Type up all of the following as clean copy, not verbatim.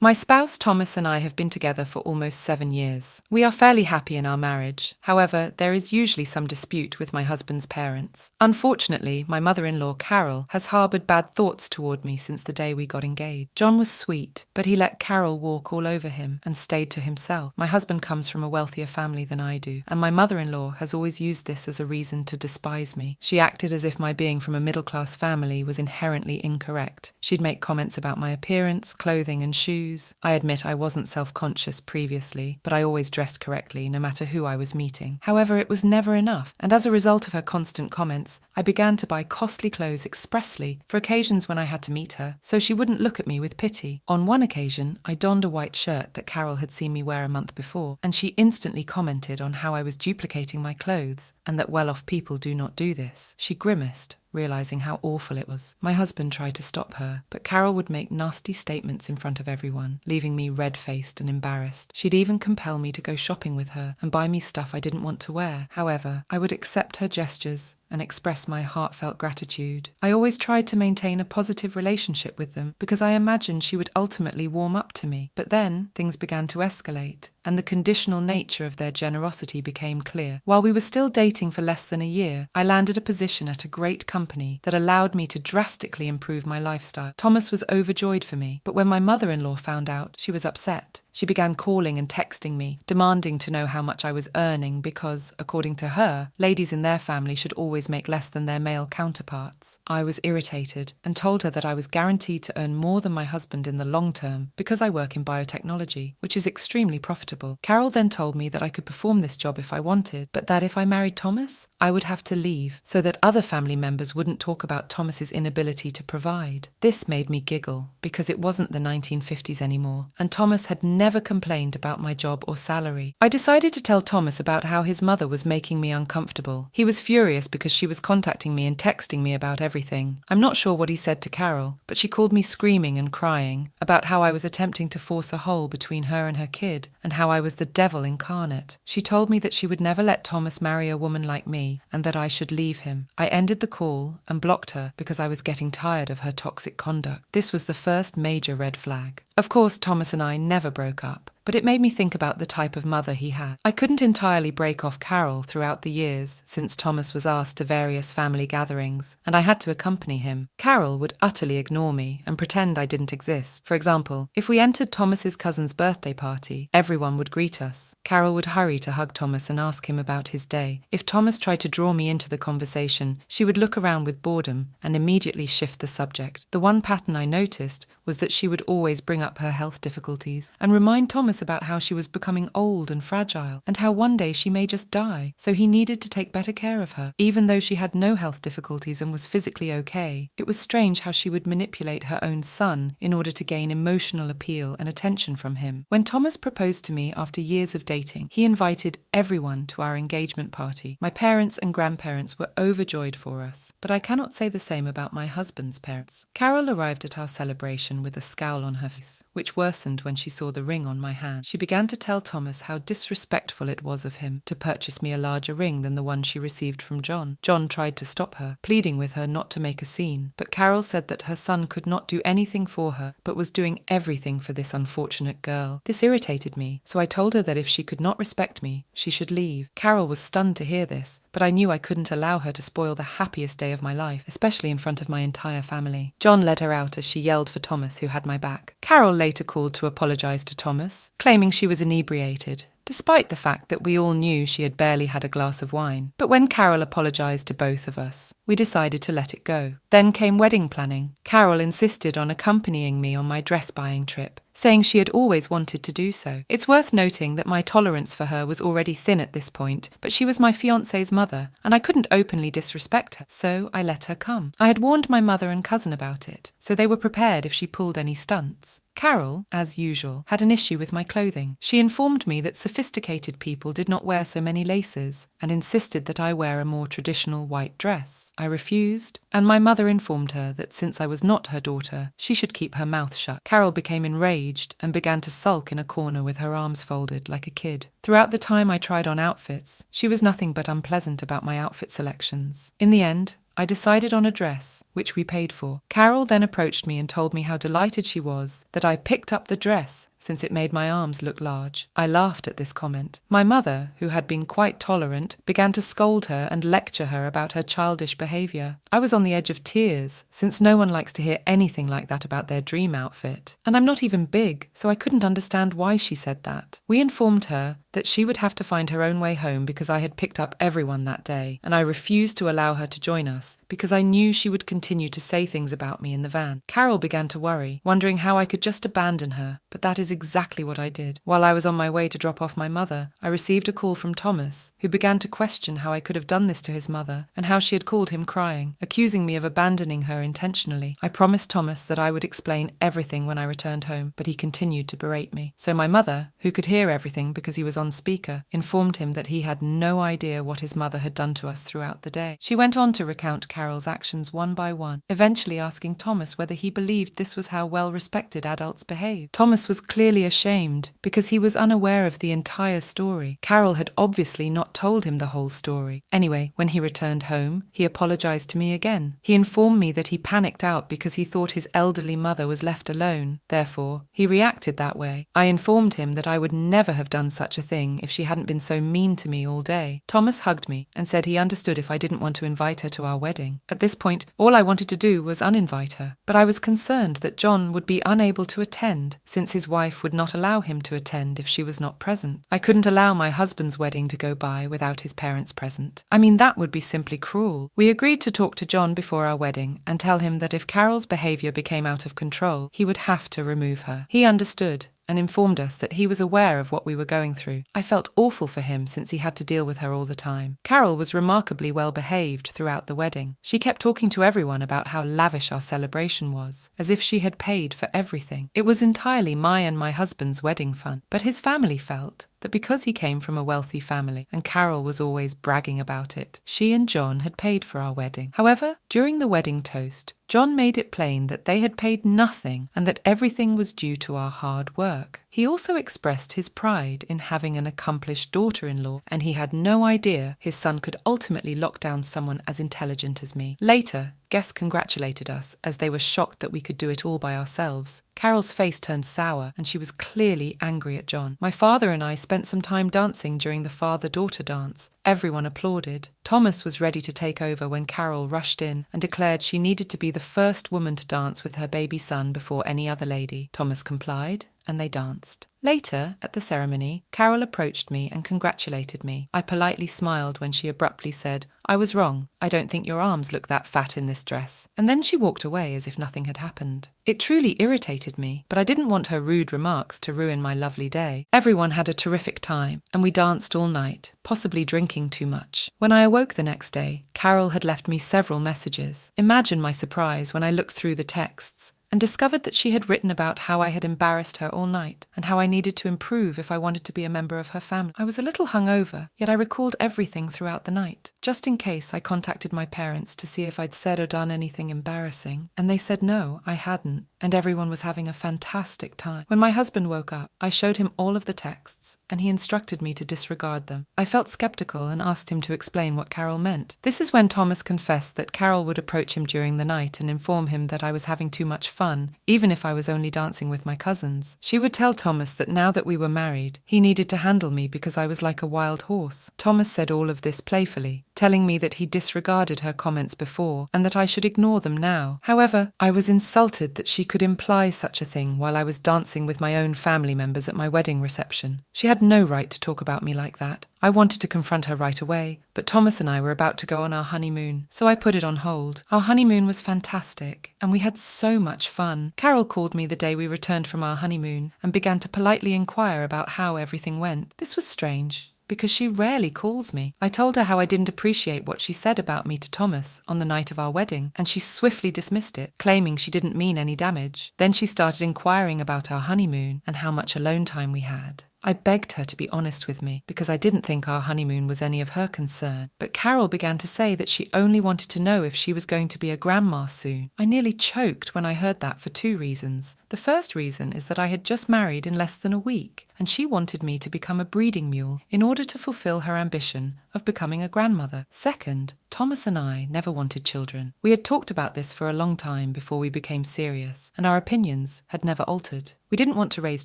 My spouse Thomas and I have been together for almost 7 years. We are fairly happy in our marriage. However, there is usually some dispute with my husband's parents. Unfortunately, my mother-in-law Carol has harbored bad thoughts toward me since the day we got engaged. John was sweet, but he let Carol walk all over him and stayed to himself. My husband comes from a wealthier family than I do, and my mother-in-law has always used this as a reason to despise me. She acted as if my being from a middle-class family was inherently incorrect. She'd make comments about my appearance, clothing, and shoes. I admit I wasn't self-conscious previously, but I always dressed correctly no matter who I was meeting. However, it was never enough, and as a result of her constant comments, I began to buy costly clothes expressly for occasions when I had to meet her, so she wouldn't look at me with pity. On one occasion, I donned a white shirt that Carol had seen me wear a month before, and she instantly commented on how I was duplicating my clothes, and that well-off people do not do this. She grimaced, realizing how awful it was. My husband tried to stop her, but Carol would make nasty statements in front of everyone, leaving me red-faced and embarrassed. She'd even compel me to go shopping with her and buy me stuff I didn't want to wear. However, I would accept her gestures and express my heartfelt gratitude. I always tried to maintain a positive relationship with them because I imagined she would ultimately warm up to me. But then things began to escalate, and the conditional nature of their generosity became clear. While we were still dating for less than a year, I landed a position at a great company that allowed me to drastically improve my lifestyle. Thomas was overjoyed for me, but when my mother-in-law found out, she was upset. She began calling and texting me, demanding to know how much I was earning because, according to her, ladies in their family should always make less than their male counterparts. I was irritated and told her that I was guaranteed to earn more than my husband in the long term because I work in biotechnology, which is extremely profitable. Carol then told me that I could perform this job if I wanted, but that if I married Thomas, I would have to leave so that other family members wouldn't talk about Thomas's inability to provide. This made me giggle because it wasn't the 1950s anymore, and Thomas had never complained about my job or salary. I decided to tell Thomas about how his mother was making me uncomfortable. He was furious because she was contacting me and texting me about everything. I'm not sure what he said to Carol, but she called me screaming and crying about how I was attempting to force a hole between her and her kid, and how I was the devil incarnate. She told me that she would never let Thomas marry a woman like me, and that I should leave him. I ended the call and blocked her because I was getting tired of her toxic conduct. This was the first major red flag. Of course, Thomas and I never broke up, but it made me think about the type of mother he had. I couldn't entirely break off Carol throughout the years since Thomas was asked to various family gatherings, and I had to accompany him. Carol would utterly ignore me and pretend I didn't exist. For example, if we entered Thomas's cousin's birthday party, everyone would greet us. Carol would hurry to hug Thomas and ask him about his day. If Thomas tried to draw me into the conversation, she would look around with boredom and immediately shift the subject. The one pattern I noticed was that she would always bring up her health difficulties and remind Thomas about how she was becoming old and fragile, and how one day she may just die, so he needed to take better care of her, even though she had no health difficulties and was physically okay. It was strange how she would manipulate her own son in order to gain emotional appeal and attention from him. When Thomas proposed to me after years of dating, he invited everyone to our engagement party. My parents and grandparents were overjoyed for us, but I cannot say the same about my husband's parents. Carol arrived at our celebration with a scowl on her face, which worsened when she saw the ring on my hand. She began to tell Thomas how disrespectful it was of him to purchase me a larger ring than the one she received from John. John tried to stop her, pleading with her not to make a scene, but Carol said that her son could not do anything for her, but was doing everything for this unfortunate girl. This irritated me, so I told her that if she could not respect me, she should leave. Carol was stunned to hear this, but I knew I couldn't allow her to spoil the happiest day of my life, especially in front of my entire family. John led her out as she yelled for Thomas, who had my back. Carol later called to apologize to Thomas, claiming she was inebriated, despite the fact that we all knew she had barely had a glass of wine. But when Carol apologized to both of us, we decided to let it go. Then came wedding planning. Carol insisted on accompanying me on my dress buying trip, saying she had always wanted to do so. It's worth noting that my tolerance for her was already thin at this point, but she was my fiancé's mother, and I couldn't openly disrespect her, so I let her come. I had warned my mother and cousin about it, so they were prepared if she pulled any stunts. Carol, as usual, had an issue with my clothing. She informed me that sophisticated people did not wear so many laces, and insisted that I wear a more traditional white dress. I refused, and my mother informed her that since I was not her daughter, she should keep her mouth shut. Carol became enraged and began to sulk in a corner with her arms folded like a kid. Throughout the time I tried on outfits, she was nothing but unpleasant about my outfit selections. In the end, I decided on a dress, which we paid for. Carol then approached me and told me how delighted she was that I picked up the dress since it made my arms look large. I laughed at this comment. My mother, who had been quite tolerant, began to scold her and lecture her about her childish behaviour. I was on the edge of tears, since no one likes to hear anything like that about their dream outfit. And I'm not even big, so I couldn't understand why she said that. We informed her that she would have to find her own way home because I had picked up everyone that day, and I refused to allow her to join us because I knew she would continue to say things about me in the van. Carol began to worry, wondering how I could just abandon her, but that is exactly what I did. While I was on my way to drop off my mother, I received a call from Thomas, who began to question how I could have done this to his mother and how she had called him crying, accusing me of abandoning her intentionally. I promised Thomas that I would explain everything when I returned home, but he continued to berate me. So my mother, who could hear everything because he was on speaker, informed him that he had no idea what his mother had done to us throughout the day. She went on to recount Carol's actions one by one, eventually asking Thomas whether he believed this was how well-respected adults behave. Thomas was clearly ashamed because he was unaware of the entire story. Carol had obviously not told him the whole story. Anyway, when he returned home, he apologized to me again. He informed me that he panicked out because he thought his elderly mother was left alone. Therefore, he reacted that way. I informed him that I would never have done such a thing if she hadn't been so mean to me all day. Thomas hugged me and said he understood if I didn't want to invite her to our wedding. At this point, all I wanted to do was uninvite her, but I was concerned that John would be unable to attend since his wife would not allow him to attend if she was not present. I couldn't allow my husband's wedding to go by without his parents present. I mean, that would be simply cruel. We agreed to talk to John before our wedding and tell him that if Carol's behaviour became out of control, he would have to remove her. He understood and informed us that he was aware of what we were going through. I felt awful for him since he had to deal with her all the time. Carol was remarkably well behaved throughout the wedding. She kept talking to everyone about how lavish our celebration was, as if she had paid for everything. It was entirely my and my husband's wedding fund, but his family felt that because he came from a wealthy family, and Carol was always bragging about it, she and John had paid for our wedding. However, during the wedding toast, John made it plain that they had paid nothing and that everything was due to our hard work. He also expressed his pride in having an accomplished daughter-in-law, and he had no idea his son could ultimately lock down someone as intelligent as me. Later, guests congratulated us as they were shocked that we could do it all by ourselves. Carol's face turned sour and she was clearly angry at John. My father and I spent some time dancing during the father-daughter dance. Everyone applauded. Thomas was ready to take over when Carol rushed in and declared she needed to be the first woman to dance with her baby son before any other lady. Thomas complied, and they danced. Later, at the ceremony, Carol approached me and congratulated me. I politely smiled when she abruptly said, "I was wrong. I don't think your arms look that fat in this dress." And then she walked away as if nothing had happened. It truly irritated me, but I didn't want her rude remarks to ruin my lovely day. Everyone had a terrific time, and we danced all night, possibly drinking too much. When I awoke the next day, Carol had left me several messages. Imagine my surprise when I looked through the texts and discovered that she had written about how I had embarrassed her all night and how I needed to improve if I wanted to be a member of her family. I was a little hungover, yet I recalled everything throughout the night. Just in case, I contacted my parents to see if I'd said or done anything embarrassing, and they said no, I hadn't, and everyone was having a fantastic time. When my husband woke up, I showed him all of the texts, and he instructed me to disregard them. I felt skeptical and asked him to explain what Carol meant. This is when Thomas confessed that Carol would approach him during the night and inform him that I was having too much fun, even if I was only dancing with my cousins. She would tell Thomas that now that we were married, he needed to handle me because I was like a wild horse. Thomas said all of this playfully, telling me that he disregarded her comments before and that I should ignore them now. However, I was insulted that she could imply such a thing while I was dancing with my own family members at my wedding reception. She had no right to talk about me like that. I wanted to confront her right away, but Thomas and I were about to go on our honeymoon, so I put it on hold. Our honeymoon was fantastic, and we had so much fun. Carol called me the day we returned from our honeymoon and began to politely inquire about how everything went. This was strange, because she rarely calls me. I told her how I didn't appreciate what she said about me to Thomas on the night of our wedding, and she swiftly dismissed it, claiming she didn't mean any damage. Then she started inquiring about our honeymoon and how much alone time we had. I begged her to be honest with me, because I didn't think our honeymoon was any of her concern. But Carol began to say that she only wanted to know if she was going to be a grandma soon. I nearly choked when I heard that for two reasons. The first reason is that I had just married in less than a week, and she wanted me to become a breeding mule in order to fulfill her ambition of becoming a grandmother. Second, Thomas and I never wanted children. We had talked about this for a long time before we became serious, and our opinions had never altered. We didn't want to raise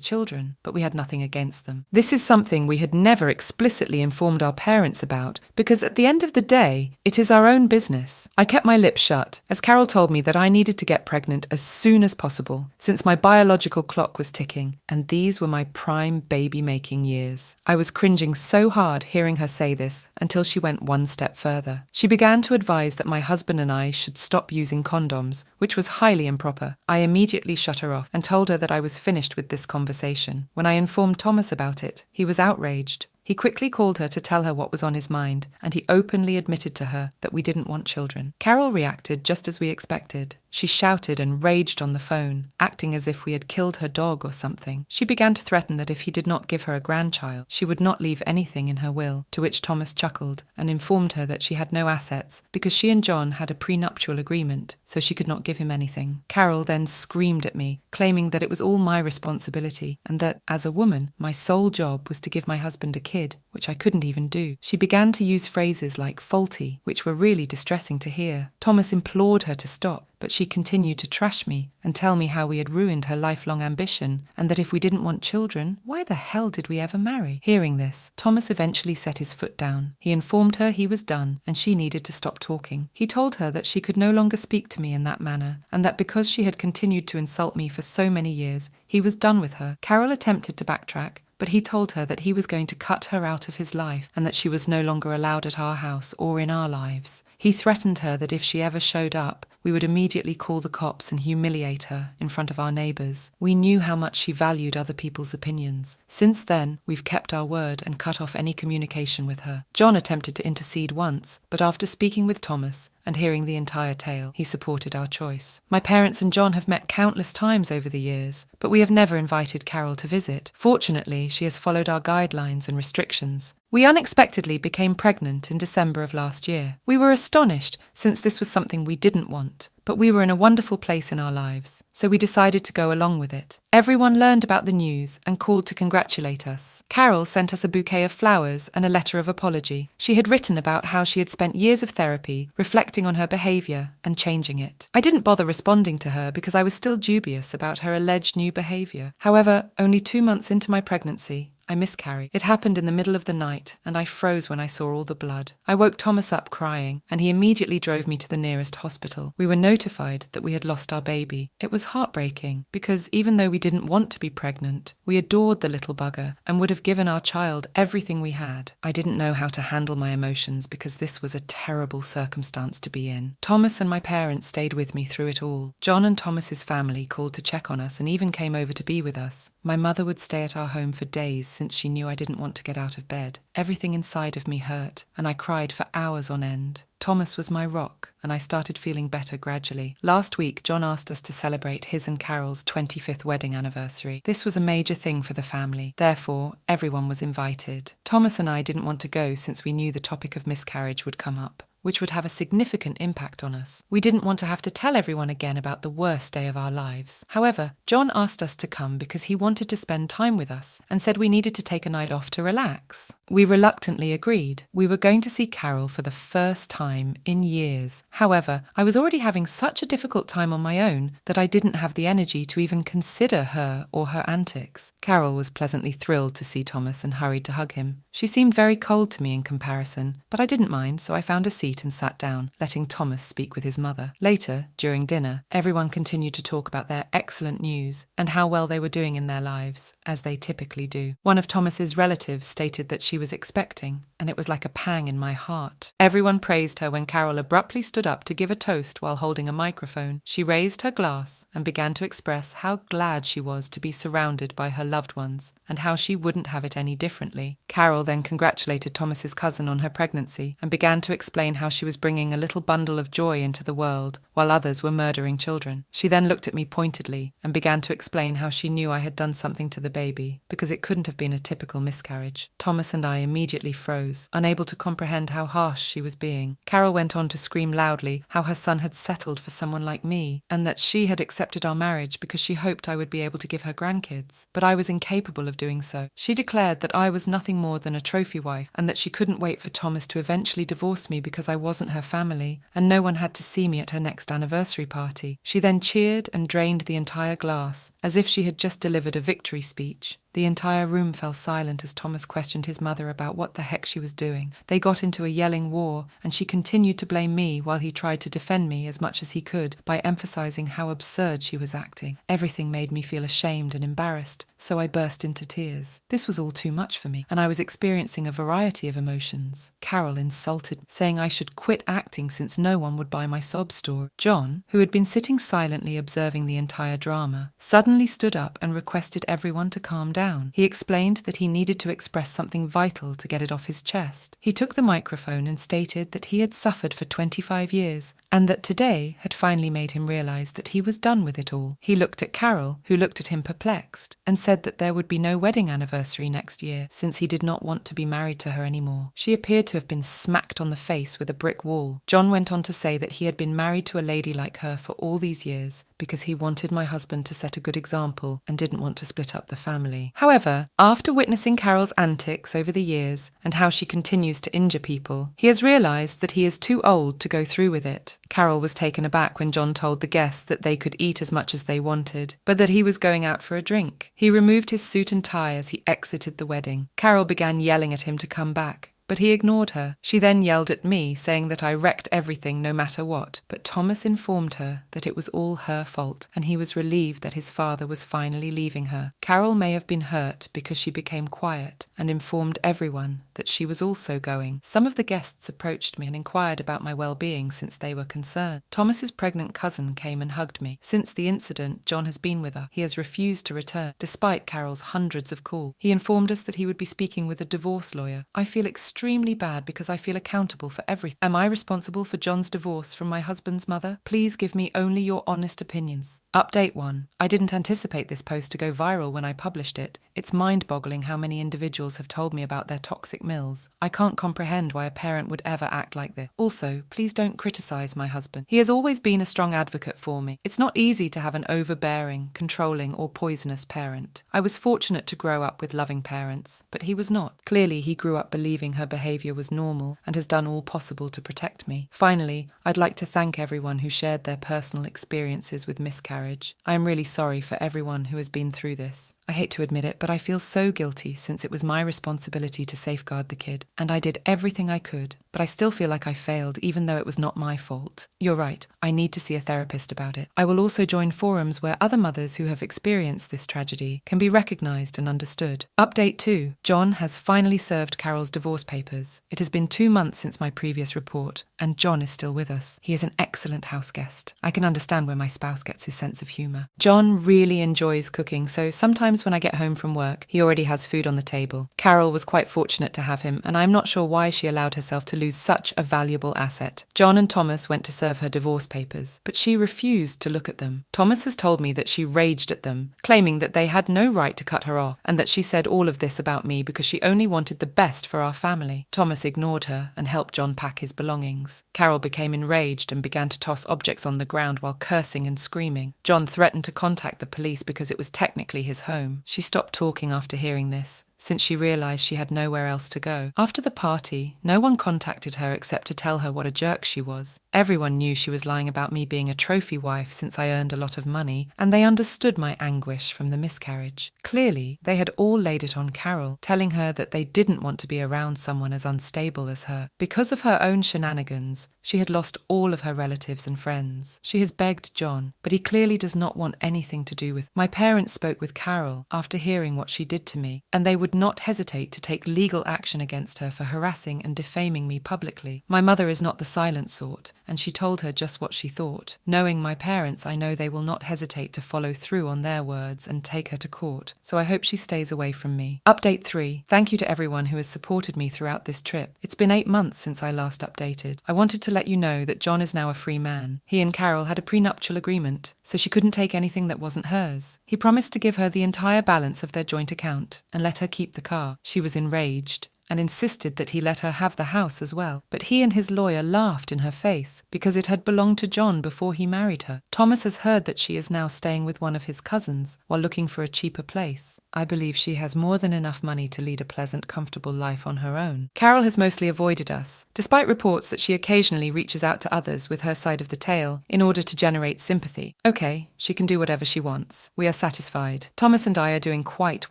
children, but we had nothing against them. This is something we had never explicitly informed our parents about, because at the end of the day, it is our own business. I kept my lips shut, as Carol told me that I needed to get pregnant as soon as possible, since my biological clock was ticking, and these were my prime baby-making years. I was cringing so hard hearing her say this, until she went one step further. She began to advise that my husband and I should stop using condoms, which was highly improper. I immediately shut her off and told her that I was finished with this conversation. When I informed Thomas about it, he was outraged. He quickly called her to tell her what was on his mind, and he openly admitted to her that we didn't want children. Carol reacted just as we expected. She shouted and raged on the phone, acting as if we had killed her dog or something. She began to threaten that if he did not give her a grandchild, she would not leave anything in her will, to which Thomas chuckled and informed her that she had no assets because she and John had a prenuptial agreement, so she could not give him anything. Carol then screamed at me, claiming that it was all my responsibility and that, as a woman, my sole job was to give my husband a kid, which I couldn't even do. She began to use phrases like faulty, which were really distressing to hear. Thomas implored her to stop, but she continued to trash me and tell me how we had ruined her lifelong ambition, and that if we didn't want children, why the hell did we ever marry? Hearing this, Thomas eventually set his foot down. He informed her he was done and she needed to stop talking. He told her that she could no longer speak to me in that manner, and that because she had continued to insult me for so many years, he was done with her. Carol attempted to backtrack, but he told her that he was going to cut her out of his life and that she was no longer allowed at our house or in our lives. He threatened her that if she ever showed up, we would immediately call the cops and humiliate her in front of our neighbours. We knew how much she valued other people's opinions. Since then, we've kept our word and cut off any communication with her. John attempted to intercede once, but after speaking with Thomas and hearing the entire tale, he supported our choice. My parents and John have met countless times over the years, but we have never invited Carol to visit. Fortunately, she has followed our guidelines and restrictions. We unexpectedly became pregnant in December of last year. We were astonished, since this was something we didn't want, but we were in a wonderful place in our lives, so we decided to go along with it. Everyone learned about the news and called to congratulate us. Carol sent us a bouquet of flowers and a letter of apology. She had written about how she had spent years of therapy reflecting on her behaviour and changing it. I didn't bother responding to her because I was still dubious about her alleged new behaviour. However, only 2 months into my pregnancy, I miscarried. It happened in the middle of the night, and I froze when I saw all the blood. I woke Thomas up crying, and he immediately drove me to the nearest hospital. We were notified that we had lost our baby. It was heartbreaking, because even though we didn't want to be pregnant, we adored the little bugger and would have given our child everything we had. I didn't know how to handle my emotions because this was a terrible circumstance to be in. Thomas and my parents stayed with me through it all. John and Thomas's family called to check on us and even came over to be with us. My mother would stay at our home for days since she knew I didn't want to get out of bed. Everything inside of me hurt, and I cried for hours on end. Thomas was my rock, and I started feeling better gradually. Last week, John asked us to celebrate his and Carol's 25th wedding anniversary. This was a major thing for the family. Therefore, everyone was invited. Thomas and I didn't want to go since we knew the topic of miscarriage would come up, which would have a significant impact on us. We didn't want to have to tell everyone again about the worst day of our lives. However, John asked us to come because he wanted to spend time with us and said we needed to take a night off to relax. We reluctantly agreed. We were going to see Carol for the first time in years. However, I was already having such a difficult time on my own that I didn't have the energy to even consider her or her antics. Carol was pleasantly thrilled to see Thomas and hurried to hug him. She seemed very cold to me in comparison, but I didn't mind, so I found a seat and sat down, letting Thomas speak with his mother. Later, during dinner, everyone continued to talk about their excellent news and how well they were doing in their lives, as they typically do. One of Thomas's relatives stated that she was expecting, and it was like a pang in my heart. Everyone praised her when Carol abruptly stood up to give a toast while holding a microphone. She raised her glass and began to express how glad she was to be surrounded by her loved ones and how she wouldn't have it any differently. Carol then congratulated Thomas's cousin on her pregnancy and began to explain how she was bringing a little bundle of joy into the world, while others were murdering children. She then looked at me pointedly and began to explain how she knew I had done something to the baby, because it couldn't have been a typical miscarriage. Thomas and I immediately froze, unable to comprehend how harsh she was being. Carol went on to scream loudly how her son had settled for someone like me, and that she had accepted our marriage because she hoped I would be able to give her grandkids. But I was incapable of doing so. She declared that I was nothing more than a trophy wife, and that she couldn't wait for Thomas to eventually divorce me because I wasn't her family, and no one had to see me at her next anniversary party. She then cheered and drained the entire glass, as if she had just delivered a victory speech. The entire room fell silent as Thomas questioned his mother about what the heck she was doing. They got into a yelling war, and she continued to blame me while he tried to defend me as much as he could by emphasizing how absurd she was acting. Everything made me feel ashamed and embarrassed, so I burst into tears. This was all too much for me, and I was experiencing a variety of emotions. Carol insulted me, saying I should quit acting since no one would buy my sob story. John, who had been sitting silently observing the entire drama, suddenly stood up and requested everyone to calm down. He explained that he needed to express something vital to get it off his chest. He took the microphone and stated that he had suffered for 25 years and that today had finally made him realize that he was done with it all. He looked at Carol, who looked at him perplexed, and said that there would be no wedding anniversary next year since he did not want to be married to her anymore. She appeared to have been smacked on the face with a brick wall. John went on to say that he had been married to a lady like her for all these years because he wanted my husband to set a good example and didn't want to split up the family. However, after witnessing Carol's antics over the years and how she continues to injure people, he has realized that he is too old to go through with it. Carol was taken aback when John told the guests that they could eat as much as they wanted, but that he was going out for a drink. He removed his suit and tie as he exited the wedding. Carol began yelling at him to come back, but he ignored her. She then yelled at me, saying that I wrecked everything no matter what, but Thomas informed her that it was all her fault, and he was relieved that his father was finally leaving her. Carol may have been hurt because she became quiet and informed everyone that she was also going. Some of the guests approached me and inquired about my well-being since they were concerned. Thomas's pregnant cousin came and hugged me. Since the incident, John has been with her. He has refused to return, despite Carol's hundreds of calls. He informed us that he would be speaking with a divorce lawyer. I feel extremely bad because I feel accountable for everything. Am I responsible for John's divorce from my husband's mother? Please give me only your honest opinions. Update 1. I didn't anticipate this post to go viral when I published it. It's mind-boggling how many individuals have told me about their toxic mills. I can't comprehend why a parent would ever act like this. Also, please don't criticize my husband. He has always been a strong advocate for me. It's not easy to have an overbearing, controlling, or poisonous parent. I was fortunate to grow up with loving parents, but he was not. Clearly, he grew up believing her behavior was normal and has done all possible to protect me. Finally, I'd like to thank everyone who shared their personal experiences with miscarriage. I am really sorry for everyone who has been through this. I hate to admit it, but I feel so guilty since it was my responsibility to safeguard the kid, and I did everything I could, but I still feel like I failed even though it was not my fault. You're right, I need to see a therapist about it. I will also join forums where other mothers who have experienced this tragedy can be recognized and understood. Update 2. John has finally served Carol's divorce papers. It has been 2 months since my previous report, and John is still with us. He is an excellent house guest. I can understand where my spouse gets his sense of humor. John really enjoys cooking, so sometimes when I get home from work, he already has food on the table. Carol was quite fortunate to have him, and I'm not sure why she allowed herself to lose such a valuable asset. John and Thomas went to serve her divorce papers, but she refused to look at them. Thomas has told me that she raged at them, claiming that they had no right to cut her off, and that she said all of this about me because she only wanted the best for our family. Thomas ignored her and helped John pack his belongings. Carol became enraged and began to toss objects on the ground while cursing and screaming. John threatened to contact the police because it was technically his home. She stopped talking after hearing this, since she realized she had nowhere else to go. After the party, no one contacted her except to tell her what a jerk she was. Everyone knew she was lying about me being a trophy wife since I earned a lot of money, and they understood my anguish from the miscarriage. Clearly, they had all laid it on Carol, telling her that they didn't want to be around someone as unstable as her. Because of her own shenanigans, she had lost all of her relatives and friends. She has begged John, but he clearly does not want anything to do with. My parents spoke with Carol after hearing what she did to me, and they would would not hesitate to take legal action against her for harassing and defaming me publicly. My mother is not the silent sort, and she told her just what she thought. Knowing my parents, I know they will not hesitate to follow through on their words and take her to court, so I hope she stays away from me. Update 3. Thank you to everyone who has supported me throughout this trip. It's been 8 months since I last updated. I wanted to let you know that John is now a free man. He and Carol had a prenuptial agreement, so she couldn't take anything that wasn't hers. He promised to give her the entire balance of their joint account and let her keep the car. She was enraged and insisted that he let her have the house as well. But he and his lawyer laughed in her face because it had belonged to John before he married her. Thomas has heard that she is now staying with one of his cousins while looking for a cheaper place. I believe she has more than enough money to lead a pleasant, comfortable life on her own. Carol has mostly avoided us, despite reports that she occasionally reaches out to others with her side of the tale in order to generate sympathy. Okay, she can do whatever she wants. We are satisfied. Thomas and I are doing quite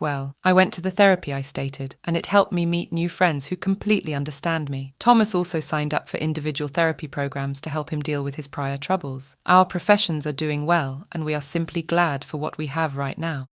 well. I went to the therapy I stated, and it helped me meet new friends who completely understand me. Thomas also signed up for individual therapy programs to help him deal with his prior troubles. Our professions are doing well, and we are simply glad for what we have right now.